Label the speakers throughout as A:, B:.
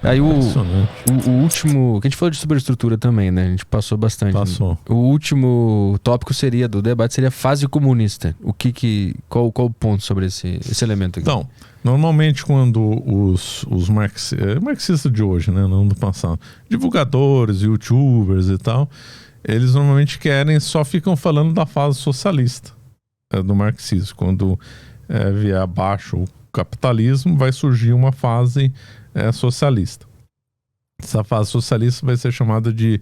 A: Aí o último... Que a gente falou de superestrutura também, né? A gente passou bastante.
B: Passou.
A: O último tópico do debate seria a fase comunista. Qual o ponto sobre esse elemento aqui?
B: Então, normalmente quando os marxistas de hoje, né? Não do passado, divulgadores, youtubers e tal, eles normalmente só ficam falando da fase socialista do marxismo. Quando vier abaixo o capitalismo, vai surgir uma fase socialista. Essa fase socialista vai ser chamada de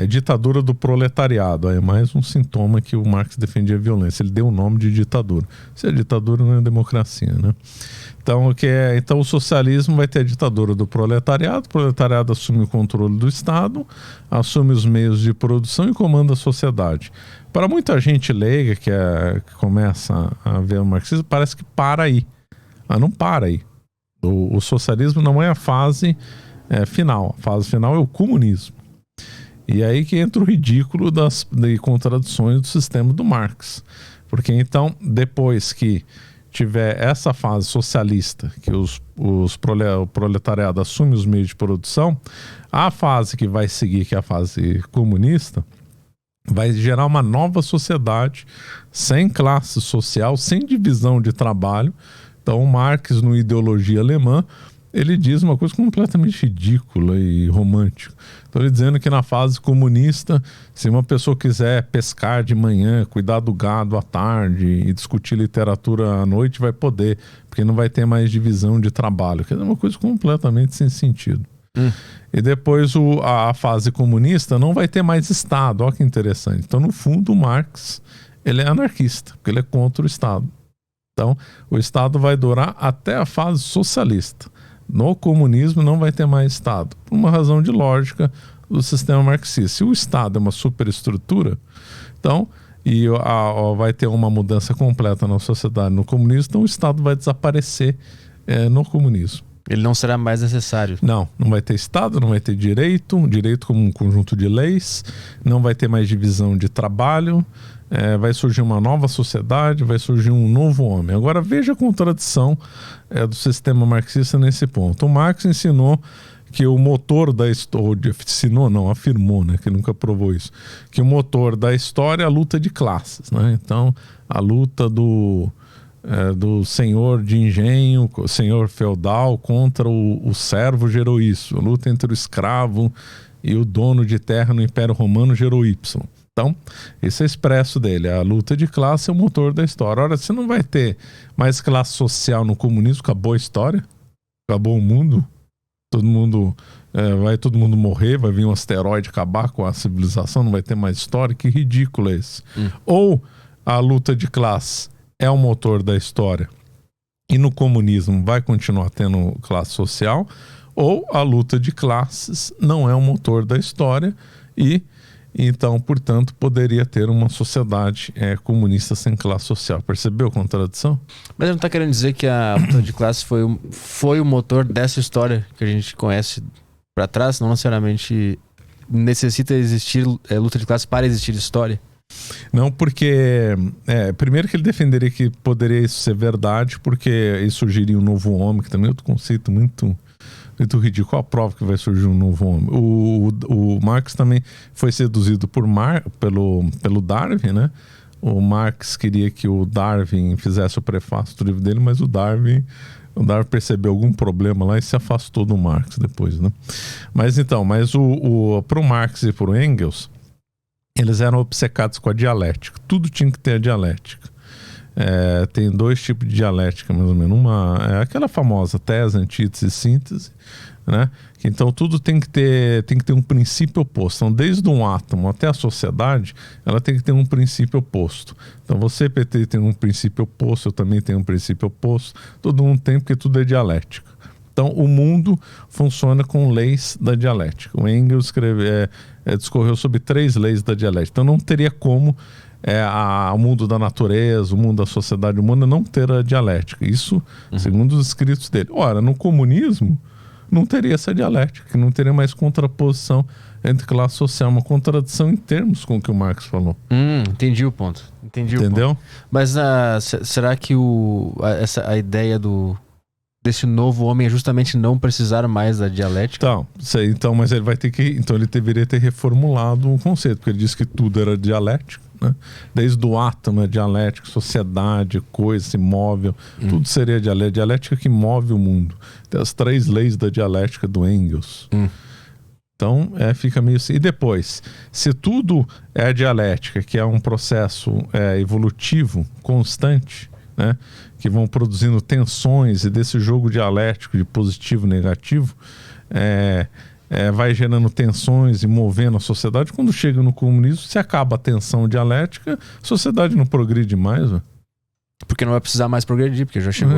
B: ditadura do proletariado. Aí é mais um sintoma que o Marx defendia a violência. Ele deu o nome de ditadura. Se é ditadura, não é democracia, né? Então o socialismo vai ter a ditadura do proletariado. O proletariado assume o controle do Estado, assume os meios de produção e comanda a sociedade. Para muita gente leiga que começa a ver o marxismo, parece que para aí. Mas não para aí. O socialismo não é a fase final. A fase final é o comunismo. E aí que entra o ridículo de contradições do sistema do Marx. Porque então, depois que tiver essa fase socialista, que o proletariado assume os meios de produção, a fase que vai seguir, que é a fase comunista, vai gerar uma nova sociedade sem classe social, sem divisão de trabalho. Então, Marx, no Ideologia Alemã, ele diz uma coisa completamente ridícula e romântica. Então, ele dizendo que na fase comunista, se uma pessoa quiser pescar de manhã, cuidar do gado à tarde e discutir literatura à noite, vai poder, porque não vai ter mais divisão de trabalho. Que é uma coisa completamente sem sentido. E depois a fase comunista não vai ter mais Estado. Olha que interessante. Então, no fundo, o Marx ele é anarquista, porque ele é contra o Estado. Então, o Estado vai durar até a fase socialista. No comunismo não vai ter mais Estado, por uma razão de lógica do sistema marxista. Se o Estado é uma superestrutura, então, vai ter uma mudança completa na sociedade no comunismo, então o Estado vai desaparecer no comunismo.
A: Ele não será mais necessário.
B: Não vai ter Estado, não vai ter direito como um conjunto de leis, não vai ter mais divisão de trabalho, vai surgir uma nova sociedade, vai surgir um novo homem. Agora veja a contradição do sistema marxista nesse ponto. O Marx ensinou que o motor da história, afirmou, né, que nunca provou isso, que o motor da história é a luta de classes, né? Então, a luta do senhor de engenho, senhor feudal contra o servo gerou isso. A luta entre o escravo e o dono de terra no Império Romano gerou Y. Então, esse é expresso dele. A luta de classe é o motor da história. Ora, você não vai ter mais classe social no comunismo, acabou a história, acabou o mundo, vai todo mundo morrer, vai vir um asteroide acabar com a civilização, não vai ter mais história. Que ridículo é esse? Ou a luta de classe é o motor da história e no comunismo vai continuar tendo classe social, ou a luta de classes não é o motor da história e então, portanto, poderia ter uma sociedade comunista sem classe social. Percebeu a contradição?
A: Mas ele não está querendo dizer que a luta de classe foi o motor dessa história que a gente conhece para trás? Não necessariamente necessita existir luta de classe para existir história?
B: Não, porque primeiro que ele defenderia que poderia isso ser verdade, porque aí surgiria um novo homem, que também é outro conceito muito ridículo. Qual a prova que vai surgir um novo homem? O Marx também foi seduzido pelo Darwin, né? O Marx queria que o Darwin fizesse o prefácio do livro dele, mas o Darwin percebeu algum problema lá e se afastou do Marx depois, né? Mas para o Marx e para o Engels, eles eram obcecados com a dialética. Tudo tinha que ter a dialética. Tem dois tipos de dialética, mais ou menos. Uma é aquela famosa tese, antítese e síntese, né? Então tudo tem que ter um princípio oposto. Então, desde um átomo até a sociedade, ela tem que ter um princípio oposto. Então você, PT, tem um princípio oposto, eu também tenho um princípio oposto. Todo mundo tem, porque tudo é dialética. Então o mundo funciona com leis da dialética. O Engels discorreu sobre 3 leis da dialética. Então não teria como o mundo da natureza, o mundo da sociedade humana não ter a dialética. Isso, segundo os escritos dele. Ora, no comunismo não teria essa dialética, que não teria mais contraposição entre classe social, uma contradição em termos com o que o Marx falou.
A: Entendi o ponto. Entendeu?
B: O ponto.
A: Mas será que a ideia desse novo homem é justamente não precisar mais da dialética?
B: Então, mas ele vai ter que... Então ele deveria ter reformulado o conceito, porque ele disse que tudo era dialético, né? Desde o átomo é dialético, sociedade, coisa, imóvel, tudo seria dialética. Dialética que move o mundo. Tem as 3 leis da dialética do Engels. Então, fica meio assim. E depois, se tudo é dialética, que é um processo evolutivo, constante, né, que vão produzindo tensões, e desse jogo dialético de positivo e negativo, vai gerando tensões e movendo a sociedade. Quando chega no comunismo, se acaba a tensão dialética, a sociedade não progride mais, né?
A: Porque não vai precisar mais progredir, porque já chegou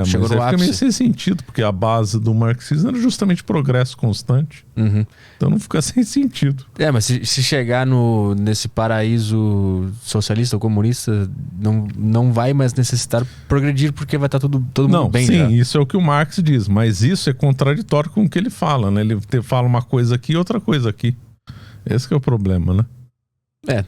A: chegou no ápice.
B: Fica meio sem sentido, porque a base do marxismo era justamente progresso constante. Então não fica sem sentido.
A: Mas se chegar nesse paraíso socialista ou comunista, não vai mais necessitar progredir, porque vai estar todo mundo bem.
B: Sim,
A: já.
B: Isso é o que o Marx diz, mas isso é contraditório com o que ele fala, né? Ele fala uma coisa aqui e outra coisa aqui. Esse que é o problema, né?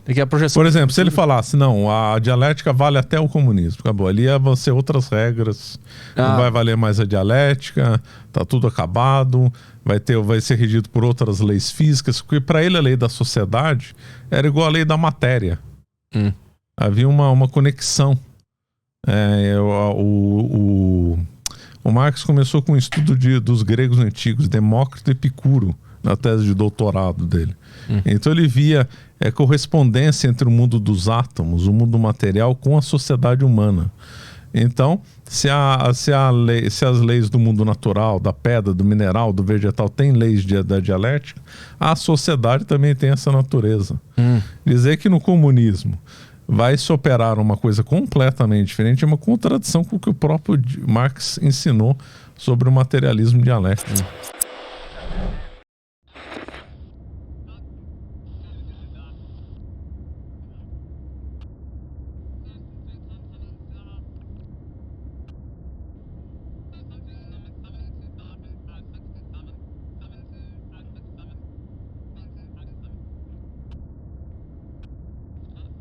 A: Que a projeção...
B: Por exemplo, se ele falasse, não, a dialética vale até o comunismo, acabou. Ali vão ser outras regras, não vai valer mais a dialética, tá tudo acabado, vai ser regido por outras leis físicas, porque para ele a lei da sociedade era igual à lei da matéria. Havia uma conexão. O Marx começou com um estudo dos gregos antigos, Demócrito e Epicuro, na tese de doutorado dele. Então ele via correspondência entre o mundo dos átomos, o mundo material, com a sociedade humana. Então, se as leis do mundo natural, da pedra, do mineral, do vegetal, têm leis da dialética, a sociedade também tem essa natureza. Dizer que no comunismo vai se operar uma coisa completamente diferente é uma contradição com o que o próprio Marx ensinou sobre o materialismo dialético.